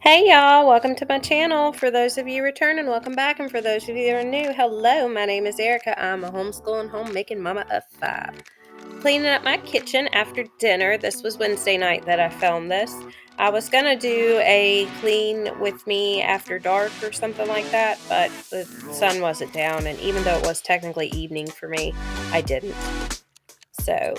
Hey y'all, welcome to my channel. For those of you returning, welcome back. And for those of you that are new, hello, my name is Erica. I'm a homeschooling, homemaking mama of 5. Cleaning up my kitchen after dinner. This was Wednesday night that I filmed this. I was going to do a clean with me after dark or something like that, but the sun wasn't down. And even though it was technically evening for me, I didn't. So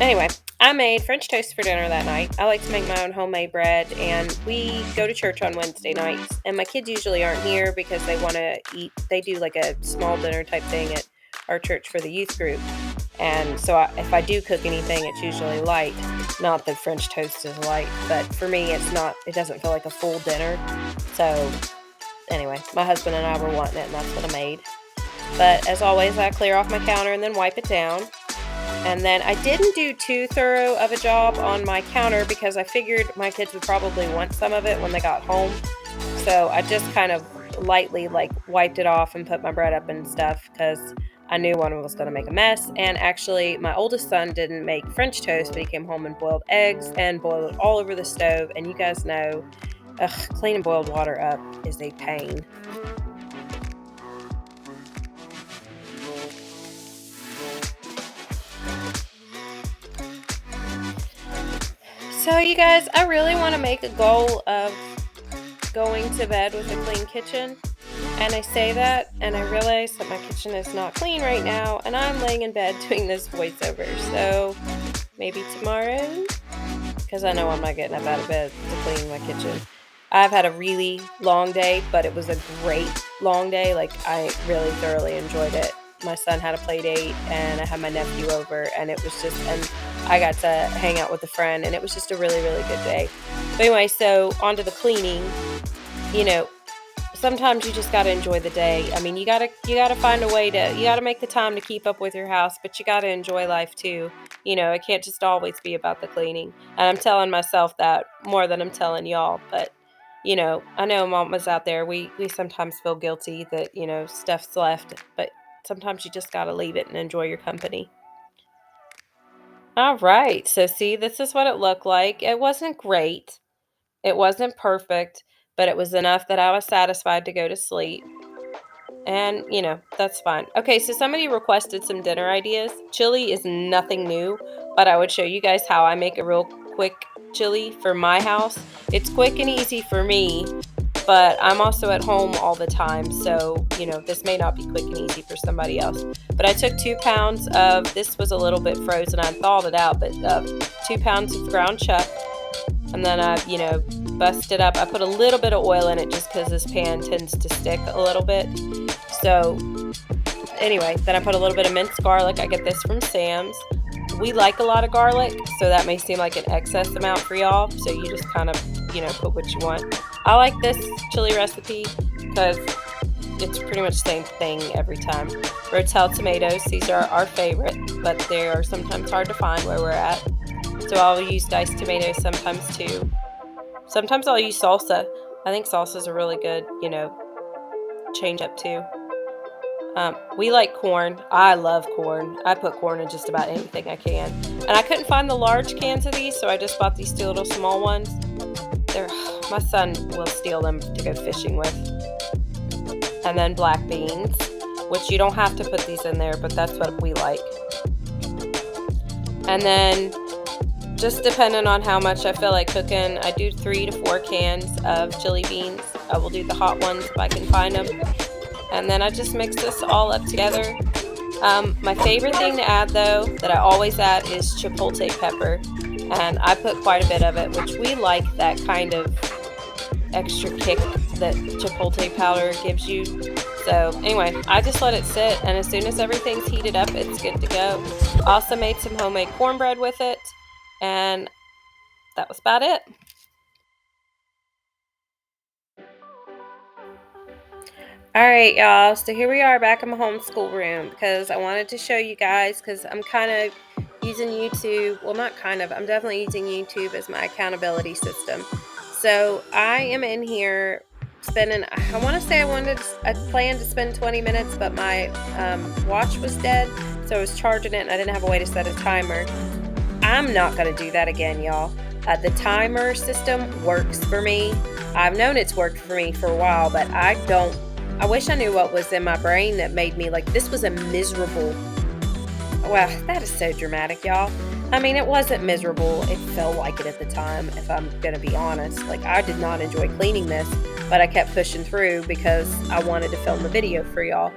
anyway, I made French toast for dinner that night. I like to make my own homemade bread, and we go to church on Wednesday nights. And my kids usually aren't here because they want to eat. They do like a small dinner type thing at our church for the youth group. And so if I do cook anything, it's usually light. Not that French toast is light, but for me, it's not. It doesn't feel like a full dinner. So anyway, my husband and I were wanting it, and that's what I made. But as always, I clear off my counter and then wipe it down. And then I didn't do too thorough of a job on my counter because I figured my kids would probably want some of it when they got home. So I just kind of lightly wiped it off and put my bread up and stuff because I knew one was going to make a mess. And actually, my oldest son didn't make French toast, but he came home and boiled eggs and boiled it all over the stove. And you guys know, cleaning boiled water up is a pain. So you guys, I really want to make a goal of going to bed with a clean kitchen. And I say that, and I realize that my kitchen is not clean right now, and I'm laying in bed doing this voiceover. So maybe tomorrow, because I know I'm not getting up out of bed to clean my kitchen. I've had a really long day, but it was a great long day. I really thoroughly enjoyed it. My son had a play date, and I had my nephew over, and it was just, and I got to hang out with a friend, and it was just a really, really good day. But anyway, so on to the cleaning. Sometimes you just got to enjoy the day. I mean, you got to find a way you got to make the time to keep up with your house, but you got to enjoy life too. It can't just always be about the cleaning. And I'm telling myself that more than I'm telling y'all, but I know mamas out there, we sometimes feel guilty that, stuff's left, but sometimes you just got to leave it and enjoy your company. All right. So see, this is what it looked like. It wasn't great. It wasn't perfect, but it was enough that I was satisfied to go to sleep. And, that's fine. Okay, so somebody requested some dinner ideas. Chili is nothing new, but I would show you guys how I make a real quick chili for my house. It's quick and easy for me, but I'm also at home all the time, so, this may not be quick and easy for somebody else. But I took 2 pounds of, this was a little bit frozen, I thawed it out, but 2 pounds of ground chuck. And then I, busted up. I put a little bit of oil in it just because this pan tends to stick a little bit. So anyway, then I put a little bit of minced garlic. I get this from Sam's. We like a lot of garlic, so that may seem like an excess amount for y'all. So you just kind of, put what you want. I like this chili recipe because it's pretty much the same thing every time. Rotel tomatoes, these are our favorite, but they are sometimes hard to find where we're at. So I'll use diced tomatoes sometimes too. Sometimes I'll use salsa. I think salsa is a really good, change up too. We like corn. I love corn. I put corn in just about anything I can. And I couldn't find the large cans of these, so I just bought these 2 little small ones. My son will steal them to go fishing with. And then black beans, which you don't have to put these in there, but that's what we like. And then, just depending on how much I feel like cooking, I do 3 to 4 cans of chili beans. I will do the hot ones if I can find them. And then I just mix this all up together. My favorite thing to add, though, that I always add is chipotle pepper. And I put quite a bit of it, which we like that kind of extra kick that chipotle powder gives you. So anyway, I just let it sit, and as soon as everything's heated up, it's good to go. I also made some homemade cornbread with it. And that was about it. All right, y'all. So here we are back in my homeschool room because I wanted to show you guys because I'm kind of using YouTube. Well, not kind of. I'm definitely using YouTube as my accountability system. So I am in here spending, I want to say I planned to spend 20 minutes, but my watch was dead. So I was charging it and I didn't have a way to set a timer. I'm not going to do that again, y'all. The timer system works for me. I've known it's worked for me for a while, but I wish I knew what was in my brain that made me like, this was a miserable. Well, that is so dramatic, y'all. I mean, it wasn't miserable. It felt like it at the time, if I'm going to be honest. Like, I did not enjoy cleaning this, but I kept pushing through because I wanted to film the video for y'all.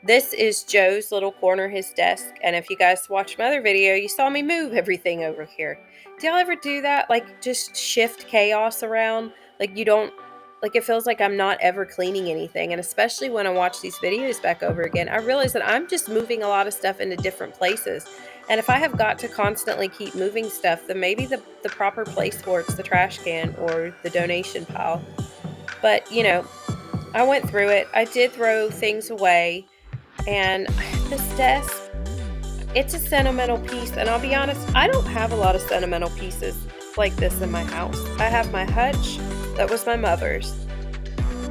This is Joe's little corner, his desk. And if you guys watched my other video, you saw me move everything over here. Do y'all ever do that? Like, just shift chaos around? Like, you don't, like, it feels like I'm not ever cleaning anything. And especially when I watch these videos back over again, I realize that I'm just moving a lot of stuff into different places. And if I have got to constantly keep moving stuff, then maybe the proper place for it's the trash can or the donation pile. But, you know, I went through it. I did throw things away. And this desk, it's a sentimental piece. And I'll be honest, I don't have a lot of sentimental pieces like this in my house. I have my hutch that was my mother's.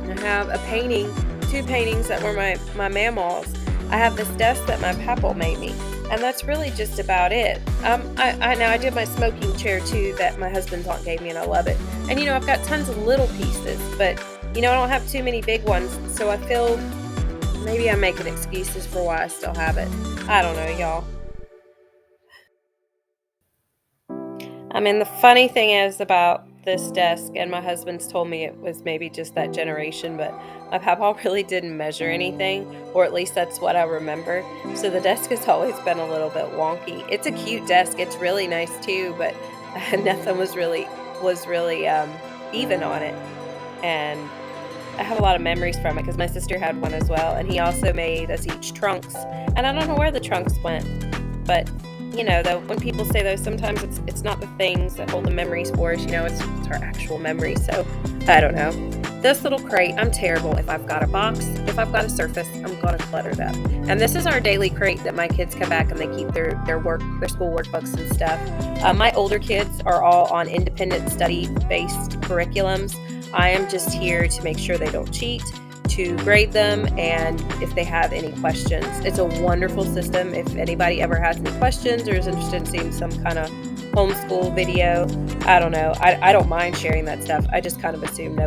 I have a painting, 2 paintings that were my mama's. I have this desk that my papa made me. And that's really just about it. I did my smoking chair too that my husband's aunt gave me, and I love it. And, you know, I've got tons of little pieces, but, you know, I don't have too many big ones. So I feel maybe I'm making excuses for why I still have it. I don't know, y'all. I mean, the funny thing is about this desk, and my husband's told me it was maybe just that generation, but my papa really didn't measure anything, or at least that's what I remember. So the desk has always been a little bit wonky. It's a cute desk. It's really nice too, but nothing was really even on it. And I have a lot of memories from it because my sister had one as well, and he also made us each trunks. And I don't know where the trunks went, but you know, though, when people say those, sometimes it's not the things that hold the memories for us. You know, it's our actual memories. So I don't know. This little crate, I'm terrible. If I've got a box, if I've got a surface, I'm gonna clutter it up. And this is our daily crate that my kids come back and they keep their school workbooks and stuff. My older kids are all on independent study-based curriculums. I am just here to make sure they don't cheat, to grade them, and if they have any questions. It's a wonderful system. If anybody ever has any questions or is interested in seeing some kind of homeschool video, I don't know. I don't mind sharing that stuff. I just kind of assume I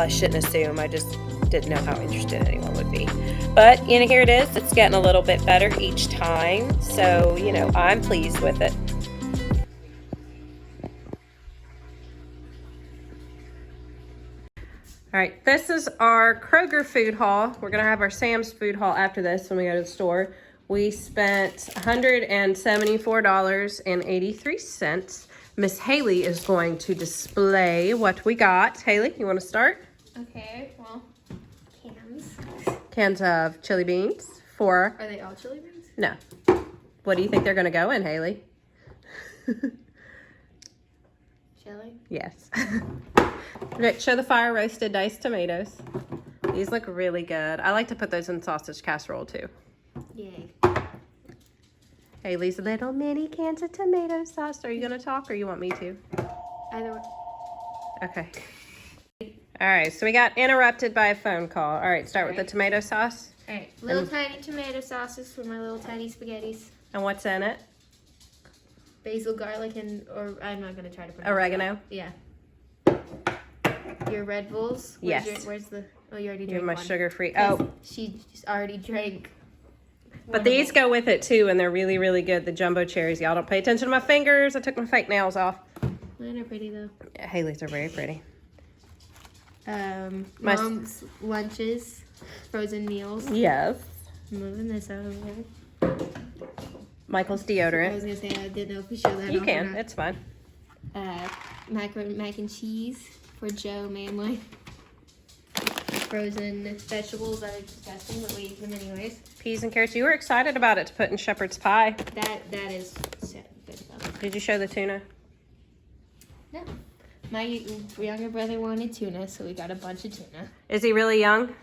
shouldn't assume. I just didn't know how interested anyone would be. But, you know, here it is. It's getting a little bit better each time. So, you know, I'm pleased with it. All right, this is our Kroger food haul. We're gonna have our Sam's food haul after this when we go to the store. We spent $174.83. Miss Haley is going to display what we got. Haley, you wanna start? Okay, well, cans. Cans of chili beans. 4. Are they all chili beans? No. What do you think they're gonna go in, Haley? Chili? Yes. Okay, show the fire roasted diced tomatoes. These look really good. I like to put those in sausage casserole too. Yay. Haley's little mini cans of tomato sauce. Are you gonna talk or you want me to? Either way. Okay. All right, so we got interrupted by a phone call. All right, start with the tomato sauce. All right, little tiny tomato sauces for my little tiny spaghettis. And what's in it? Basil, garlic, or I'm not gonna try to pronounce oregano. Yeah. Your Red Bulls. Yes. You already drank You're my one. sugar-free. Oh. She just already drank. But these go with it too, and they're really, really good. The jumbo cherries. Y'all don't pay attention to my fingers. I took my fake nails off. Mine are pretty though. Yeah, Haley's are very pretty. Mom's lunches, frozen meals. Yes. I'm moving this out of there. Michael's I deodorant. was gonna say I didn't know if we show that. You off can. or not. It's fine. Mac and cheese for Joe mainly. Frozen vegetables that are disgusting, but we eat them anyways. Peas and carrots. You were excited about it to put in shepherd's pie. That is good stuff. Did you show the tuna? No. My younger brother wanted tuna, so we got a bunch of tuna. Is he really young?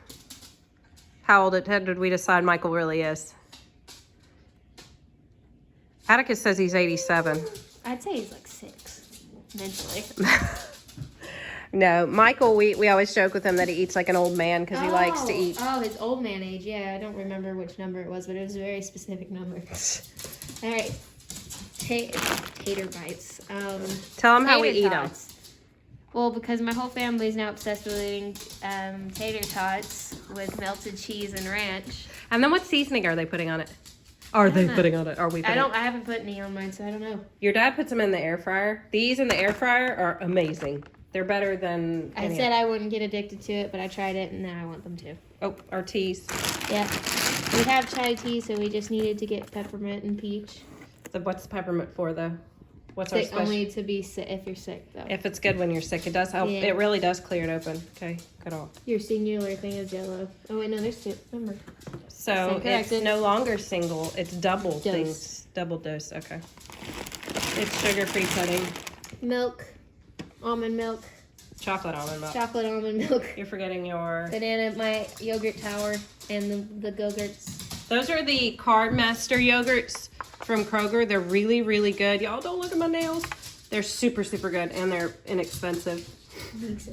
How did we decide Michael really is? Atticus says he's 87. I'd say he's like 6, mentally. No, Michael, we always joke with him that he eats like an old man because he likes to eat. Oh, his old man age. Yeah, I don't remember which number it was, but it was a very specific number. All right. Tater Bites. Tell them how we tater eat them. tots. Well, because my whole family is now obsessed with eating tater tots with melted cheese and ranch. And then what seasoning are they putting on it? Are they putting on it? Are we? I haven't put any on mine, so I don't know. Your dad puts them in the air fryer. These in the air fryer are amazing. They're better than. I said I wouldn't get addicted to it, but I tried it, and now I want them to. Oh, our teas. Yeah, we have chai tea, so we just needed to get peppermint and peach. What's the peppermint for, though? What's our special? Only to be sick if you're sick, though. If it's good when you're sick, it does help. Yeah. It really does clear it open. Okay, good all. Your singular thing of Jello. Oh wait, no, there's two. Remember. So it's no longer single. It's double Dose. things. Double dose. Okay. It's sugar-free pudding. Milk, almond milk, Chocolate almond milk. chocolate almond milk, You're forgetting your. banana, my yogurt tower, and the Go-Gurts. Those are the Card Master yogurts from Kroger. They're really, really good. Y'all don't look at my nails. They're super, super good, and they're inexpensive.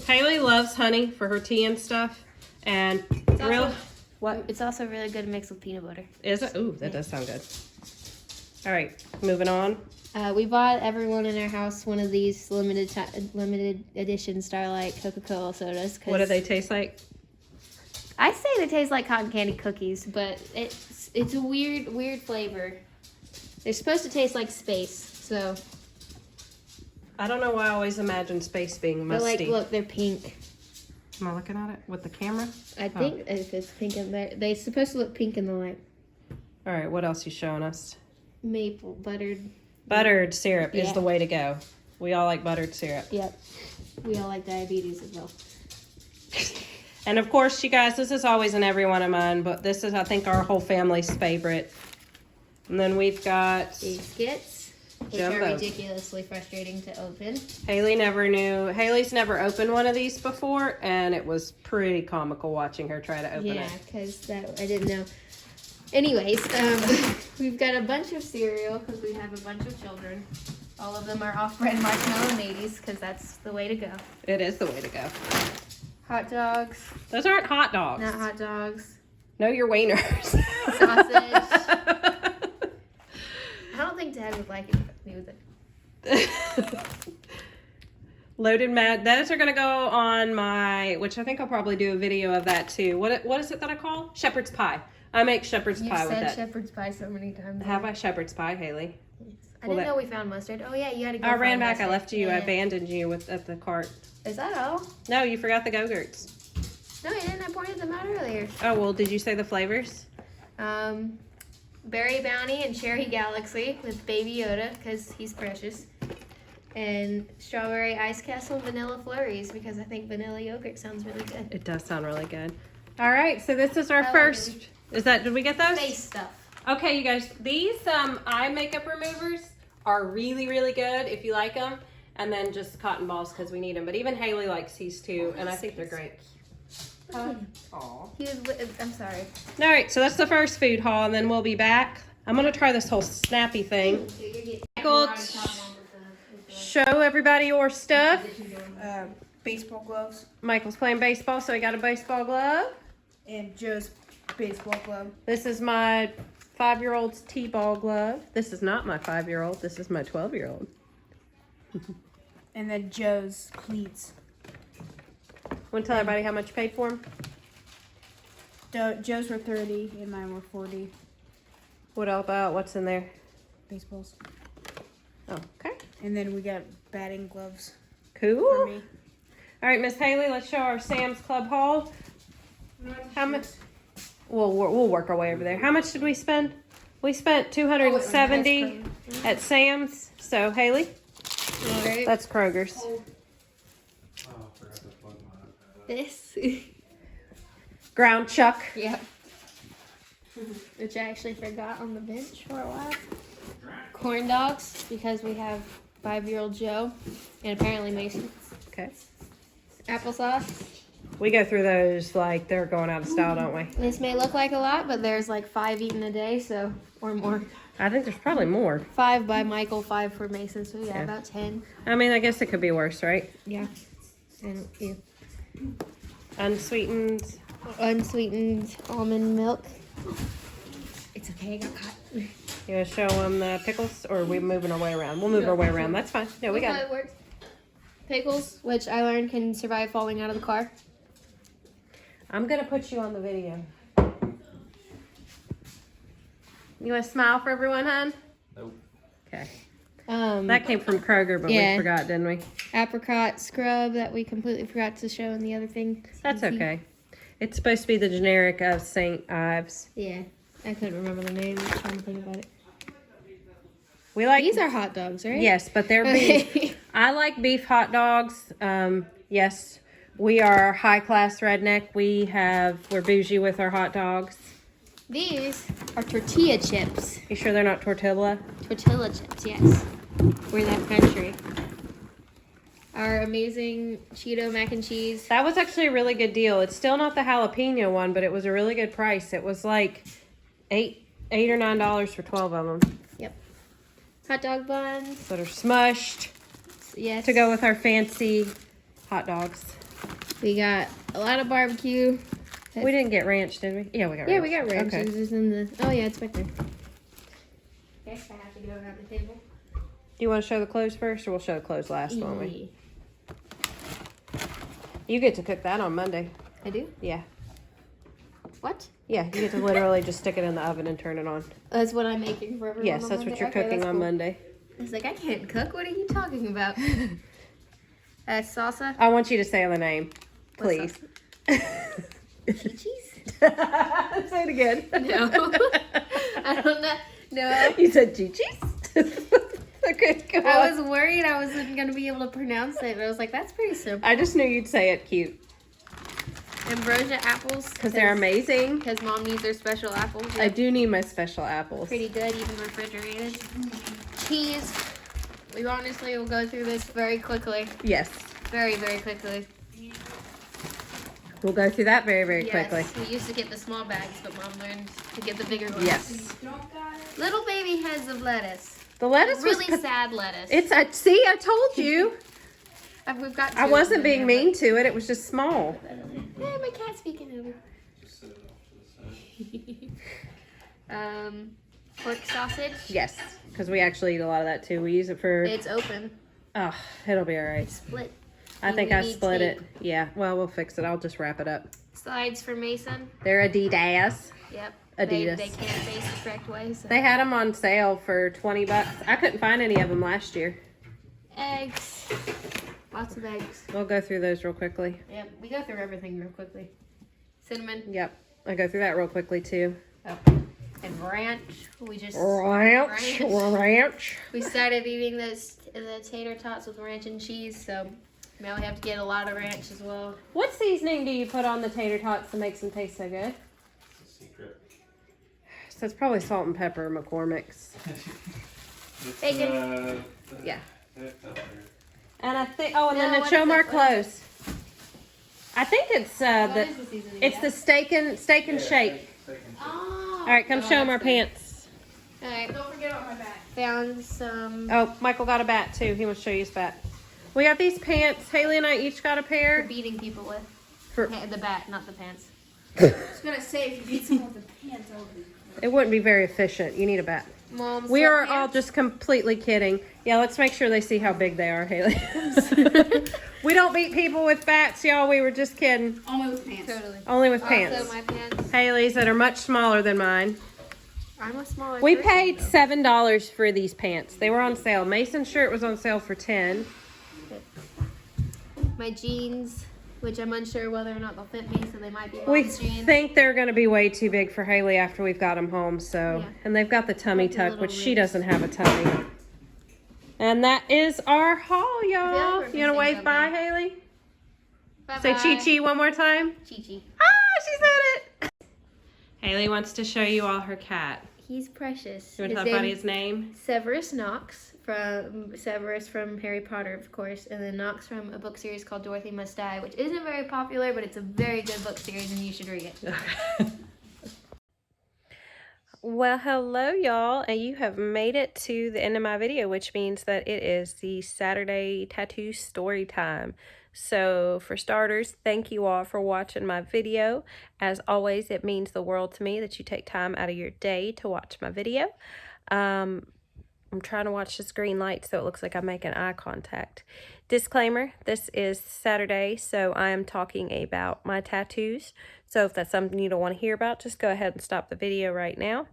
Haley loves honey for her tea and stuff. And real. What? It's also really good mixed with peanut butter. Is it? Ooh, that does sound good. All right, moving on. We bought everyone in our house one of these limited edition Starlight Coca-Cola sodas. What do they taste like? I say they taste like cotton candy cookies, but it's a weird flavor. They're supposed to taste like space, so. I don't know why I always imagine space being But musty. look, they're pink. Am I looking at it with the camera? I think if it's pink in there, they're supposed to look pink in the light. All right, what else you showing us? Maple buttered. Buttered syrup is Yeah. the way to go. We all like buttered syrup. Yep. We all like diabetes as well. And of course, you guys, this is always in every one of mine, but this is, I think, our whole family's favorite. And then we've got Biscuits, which Jumbo. are ridiculously frustrating to open. Haley's never opened one of these before, and it was pretty comical watching her try to open Yeah, it. because I didn't know. Anyways, we've got a bunch of cereal because we have a bunch of children. All of them are off-brand Marshmallow Mateys because that's the way to go. It is the way to go. Hot dogs. Those aren't hot dogs. Not hot dogs. No, your wieners. Sausage. I don't think Dad would like it with it. Loaded mad. Those are going to go on my, which I think I'll probably do a video of that too. What is it that I call? Shepherd's pie. I make shepherd's pie with that. You've said shepherd's pie so many times. Have I shepherd's pie, Haley? Yes. I didn't know we found mustard. Oh yeah, you had to go. I ran find back. mustard. I left you. Yeah. I abandoned you at the cart. Is that all? No, you forgot the Go-Gurts. No, you didn't. I pointed them out earlier. Oh, well, did you say the flavors? Berry Bounty and Cherry Galaxy with Baby Yoda because he's precious. And Strawberry Ice Castle Vanilla Flurries because I think vanilla yogurt sounds really good. It does sound really good. All right, so this is our I like first. it. Did we get those? Face stuff. Okay, you guys, these eye makeup removers are really, really good if you like them. And then just cotton balls because we need them. But even Haley likes these too, and I think they're great. Aw. I'm sorry. All right, so that's the first food haul, and then we'll be back. I'm going to try this whole snappy thing. Michael, show everybody your stuff. Baseball gloves Michael's playing baseball, so he got a baseball glove. and Joe's baseball glove. This is my 5-year-old's T-ball glove. This is not my 5-year-old. This is my 12-year-old. And then Joe's cleats. Want to tell everybody how much you paid for them? Joe's were 30 and mine were 40. What all about? What's in there? Baseballs. Oh, okay. And then we got batting gloves for Cool. me. All right, Miss Haley, let's show our Sam's Club haul. How much? We'll work our way over there. How much did we spend? We spent $270 at Sam's. So Haley, that's Kroger's. This. Ground chuck. Yep. Which I actually forgot on the bench for a while. Corn dogs because we have 5-year-old Joe and apparently Mason. Okay. Applesauce. We go through those like they're going out of style, don't we? This may look like a lot, but there's like 5 eaten a day, so or more. I think there's probably more. 5 by Michael, 5 for Mason, so yeah, Yeah. about 10. I mean, I guess it could be worse, right? Yeah. And yeah. Unsweetened. Unsweetened almond milk. It's okay, I got caught. You want to show them the pickles, or are we moving our way around? We'll move our way around. That's fine. No, we got it. Works. Pickles, which I learned can survive falling out of the car. I'm going to put you on the video. You want to smile for everyone, hon? Nope. Okay. Um, That came from Kroger, but yeah. we forgot, didn't we? apricot scrub that we completely forgot to show in the other thing. That's okay. It's supposed to be the generic of St. Ives. Yeah, I couldn't remember the name. I was trying to think about it. We like These are hot dogs, right? Yes, but they're beef. I like beef hot dogs. Yes, we are high class redneck. We're bougie with our hot dogs. These are tortilla chips. You sure they're not tortilla? Tortilla chips, yes. We're that country. Our amazing Cheeto mac and cheese. That was actually a really good deal. It's still not the jalapeno one, but it was a really good price. It was like $8 or $9 for 12 of them. Yep. Hot dog buns. That are smushed Yes. to go with our fancy hot dogs. We got a lot of barbecue. We didn't get ranch, did we? Yeah, we got ranch. Yeah, we got ranch. Okay. It's just in the. Oh yeah, it's back there. Okay, I have to go around the table. Do you want to show the clothes first, or we'll show the clothes last, won't we? You get to cook that on Monday. I do. Yeah. What? Yeah, you get to literally just stick it in the oven and turn it on. That's what I'm making for everyone. Yes, on that's Monday? what you're Okay, cooking that's on cool. Monday. I was like, I can't cook. What are you talking about? Salsa. I want you to say the name, What please. Chi-Chi's? Say it again. No. I don't know. No. You said Chi-Chi's? Okay, go I on. was worried I wasn't going to be able to pronounce it. And I was like, that's pretty simple. I just knew you'd say it cute. Ambrosia apples. Because they're amazing. Because Mom needs her special apples. I do need my special apples. Pretty good, even refrigerated. Cheese. We honestly will go through this very quickly. Yes. Very, very quickly. We'll go through that very, very Yes, quickly. we used to get the small bags, but Mom learned to get the bigger ones. Yes. Little baby heads of lettuce. The lettuce Really was... sad lettuce. See, I told you. We've got two I of wasn't them being here, mean to it. It was just small. but- Yeah, my cat's speaking over. Just set it off to the side. Pork sausage. Yes, because we actually eat a lot of that too. We use it for... It's open. Oh, it'll be all right. Split. I think We I need split tape. it. Yeah, well, we'll fix it. I'll just wrap it up. Slides for Mason. They're Adidas. Yep. Adidas. They can't face the correct way. So. They had them on sale for $20. I couldn't find any of them last year. Eggs. Lots of eggs. We'll go through those real quickly. Yep. We go through everything real quickly. Cinnamon. Yep, I go through that real quickly too. Oh. And ranch. We just Ranch. we started eating the tater tots with ranch and cheese, so now we have to get a lot of ranch as well. What seasoning do you put on the tater tots to make them taste so good? It's a secret. So it's probably salt and pepper, McCormick's. It's, Bacon. Yeah. pepper. And I think, oh, and No, then to what show is more it? What is clothes. I think it's What the is the seasoning? it's the steak and shake. Oh. All right, come show them our that's pants. good. All right. Don't forget about my bag. Found some Oh, Michael got a bat too. He wants to show you his bat. We got these pants. Haley and I each got a for pair. beating people with. For The bat, not the pants. I was gonna say if you beat someone with the pants over. it wouldn't be very efficient. You need a bat. Mom's We are sweatpants. all just completely kidding. Yeah, let's make sure they see how big they are, Haley. We don't beat people with bats, y'all. We were just kidding. Only with pants. Totally. Only with Also, pants. my pants. Haley's that are much smaller than mine. I'm a smaller We person, paid though. $7 for these pants. They were on sale. Mason's shirt was on sale for $10. My jeans, which I'm unsure whether or not they'll fit me, so they might be We mom's jeans. think they're going to be way too big for Haley after we've got them home. So, Yeah. and they've got the tummy Like the tuck, little which she ribs. doesn't have a tummy. And that is our haul, y'all. we're You want to wave missing bye, something. Haley? Bye-bye. Say Chi-Chi one more time. Chi-Chi. Ah, she said it. Haley wants to show you all her cat. He's precious. You want to talk about his name? Severus Knox, from Severus from Harry Potter, of course, and then Knox from a book series called Dorothy Must Die, which isn't very popular, but it's a very good book series and you should read it. Well, hello, y'all, and you have made it to the end of my video, which means that it is the Saturday tattoo story time. So, for starters, thank you all for watching my video. As always, it means the world to me that you take time out of your day to watch my video. I'm trying to watch this green light so it looks like I'm making eye contact. Disclaimer, this is Saturday, so I am talking about my tattoos. So if that's something you don't want to hear about, just go ahead and stop the video right now.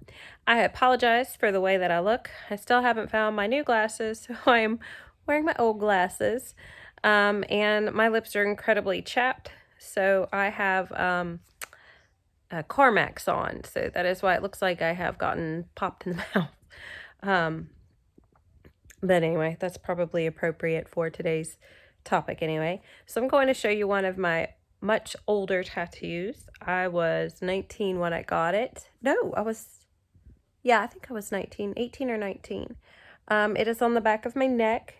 I apologize for the way that I look. I still haven't found my new glasses, so I'm wearing my old glasses. And my lips are incredibly chapped, so I have Carmax on. So that is why it looks like I have gotten popped in the mouth. But anyway, that's probably appropriate for today's topic anyway. So I'm going to show you one of my much older tattoos. I was 19 when I got it. No, I think I was 19, 18 or 19. It is on the back of my neck.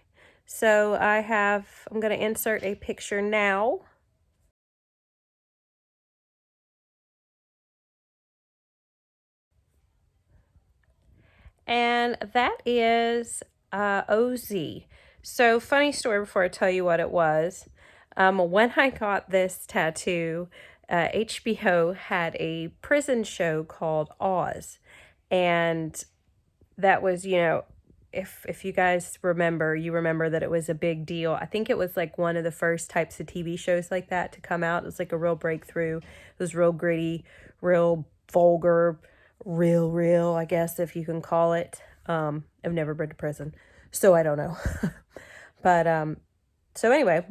So I'm going to insert a picture now. And that is OZ. So funny story before I tell you what it was. When I got this tattoo, HBO had a prison show called Oz. And that was, if you guys remember, you remember that it was a big deal. I think it was like one of the first types of TV shows like that to come out. It was like a real breakthrough. It was real gritty, real vulgar, real, I guess, if you can call it. I've never been to prison, so I don't know. But so anyway,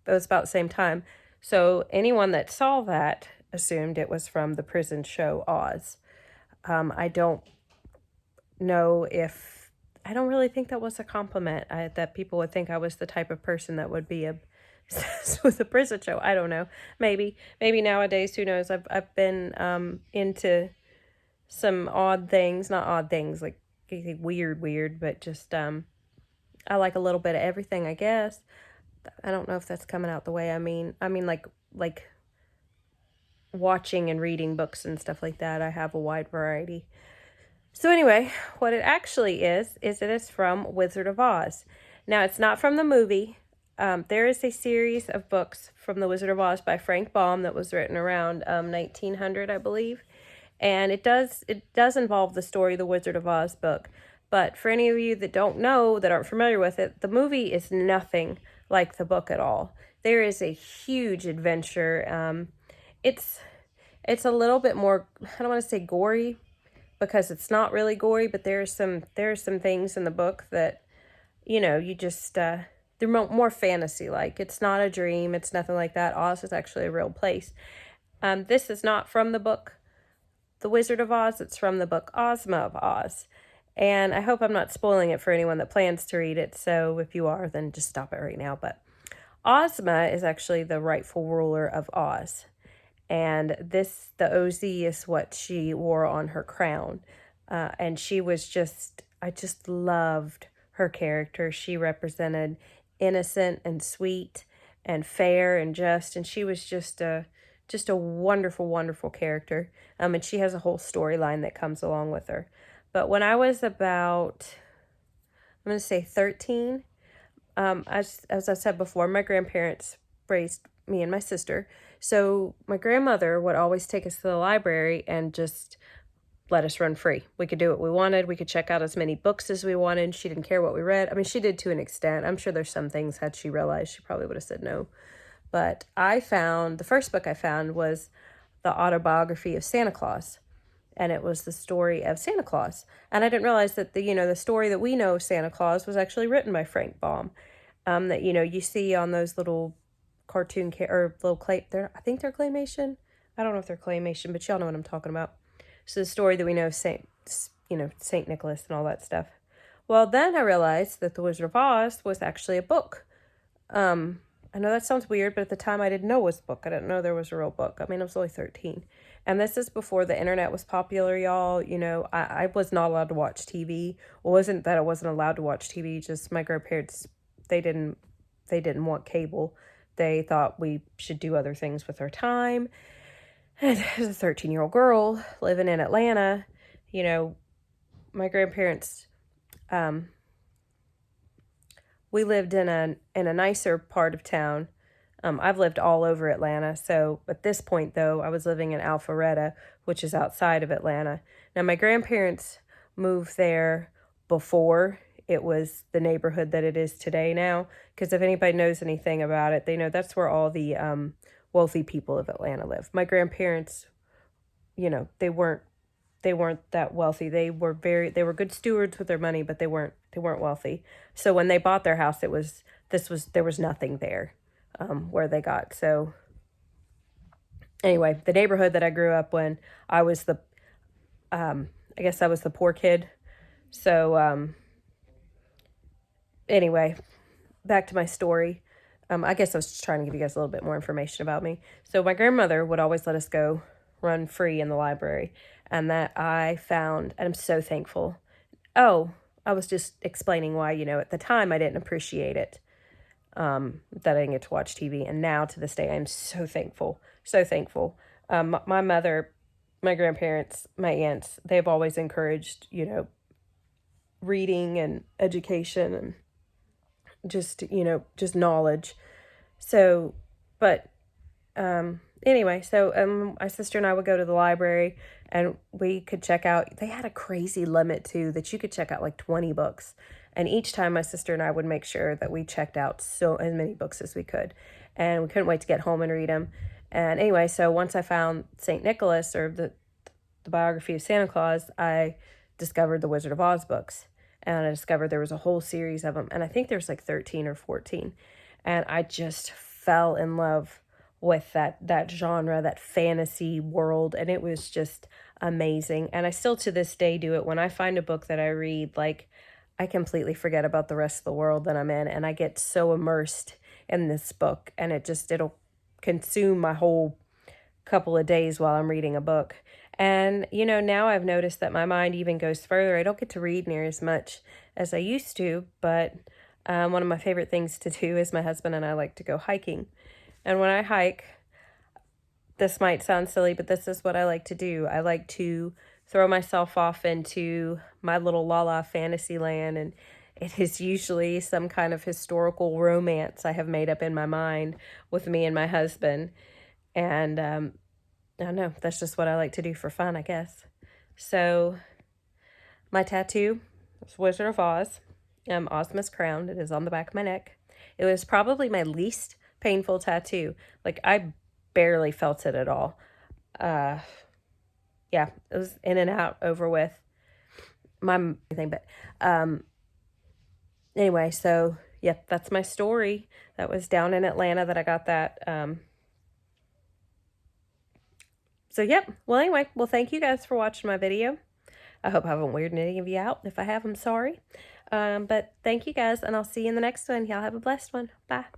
it was about the same time. So anyone that saw that assumed it was from the prison show Oz. I don't know if I don't really think that was a compliment. That people would think I was the type of person that would be obsessed with a prison show. I don't know. Maybe nowadays, who knows? I've been into some odd things, not odd things like weird, but just I like a little bit of everything, I guess. I don't know if that's coming out the way I mean like watching and reading books and stuff like that. I have a wide variety. So anyway, what it actually is it is from Wizard of Oz. Now, it's not from the movie. There is a series of books from the Wizard of Oz by Frank Baum that was written around 1900, I believe. And it does involve the story of the Wizard of Oz book. But for any of you that don't know, that aren't familiar with it, the movie is nothing like the book at all. There is a huge adventure. It's a little bit more, I don't want to say gory, because it's not really gory, but there's some things in the book that, you just, they're more fantasy-like. It's not a dream. It's nothing like that. Oz is actually a real place. This is not from the book The Wizard of Oz. It's from the book Ozma of Oz. And I hope I'm not spoiling it for anyone that plans to read it. So if you are, then just stop it right now. But Ozma is actually the rightful ruler of Oz. And the OZ is what she wore on her crown. And she was I just loved her character. She represented innocent and sweet and fair and just. And she was just a wonderful, wonderful character. And she has a whole storyline that comes along with her. But when I was about, I'm going to say 13, as I said before, my grandparents raised me and my sister. So my grandmother would always take us to the library and just let us run free. We could do what we wanted. We could check out as many books as we wanted. She didn't care what we read. I mean, she did to an extent. I'm sure there's some things, had she realized, she probably would have said no. But the first book I found was the Autobiography of Santa Claus. And it was the story of Santa Claus. And I didn't realize that the story that we know of Santa Claus was actually written by Frank Baum. That, you see on those little cartoon or little clay, I think they're claymation. I don't know if they're claymation, but y'all know what I'm talking about. So the story that we know of Saint Nicholas and all that stuff. Well, then I realized that The Wizard of Oz was actually a book. I know that sounds weird, but at the time I didn't know it was a book. I didn't know there was a real book. I mean, I was only 13. And this is before the internet was popular, y'all. I was not allowed to watch TV. It wasn't that I wasn't allowed to watch TV, just my grandparents, they didn't want cable. They thought we should do other things with our time. And as a 13-year-old girl living in Atlanta, you know, my grandparents, we lived in a nicer part of town. I've lived all over Atlanta, so at this point, though, I was living in Alpharetta, which is outside of Atlanta. Now, my grandparents moved there before it was the neighborhood that it is today now, because if anybody knows anything about it, they know that's where all the wealthy people of Atlanta live. My grandparents, you know, they weren't that wealthy. They were good stewards with their money, but they weren't wealthy. So when they bought their house, there was nothing there where they got. So anyway, the neighborhood that I grew up in, I was I guess I was the poor kid. So anyway, back to my story. I guess I was just trying to give you guys a little bit more information about me. So my grandmother would always let us go run free in the library, and that I found, and I'm so thankful. Oh, I was just explaining why, you know, at the time I didn't appreciate it, that I didn't get to watch TV, and now to this day I'm so thankful, so thankful. My mother, my grandparents, my aunts, they've always encouraged, you know, reading and education and just, you know, just knowledge. So, but anyway, so my sister and I would go to the library, and we could check out, they had a crazy limit too, that you could check out like 20 books. And each time my sister and I would make sure that we checked out as many books as we could. And we couldn't wait to get home and read them. And anyway, so once I found St. Nicholas, or the biography of Santa Claus, I discovered the Wizard of Oz books. And I discovered there was a whole series of them. And I think there's like 13 or 14. And I just fell in love with that genre, that fantasy world. And it was just amazing. And I still to this day do it. When I find a book that I read, like, I completely forget about the rest of the world that I'm in. And I get so immersed in this book. And it'll consume my whole couple of days while I'm reading a book. And, you know, now I've noticed that my mind even goes further. I don't get to read near as much as I used to, but one of my favorite things to do is my husband and I like to go hiking. And when I hike, this might sound silly, but this is what I like to do. I like to throw myself off into my little la-la fantasy land, and it is usually some kind of historical romance I have made up in my mind with me and my husband. And I don't know, that's just what I like to do for fun, I guess. So my tattoo is Wizard of Oz. Ozma's crown. It is on the back of my neck. It was probably my least painful tattoo. Like, I barely felt it at all. Yeah, it was in and out, over with. My thing, but anyway, so yeah, that's my story. That was down in Atlanta that I got that. So yep. Well, anyway, well, thank you guys for watching my video. I hope I haven't weirded any of you out. If I have, I'm sorry. But thank you guys, and I'll see you in the next one. Y'all have a blessed one. Bye.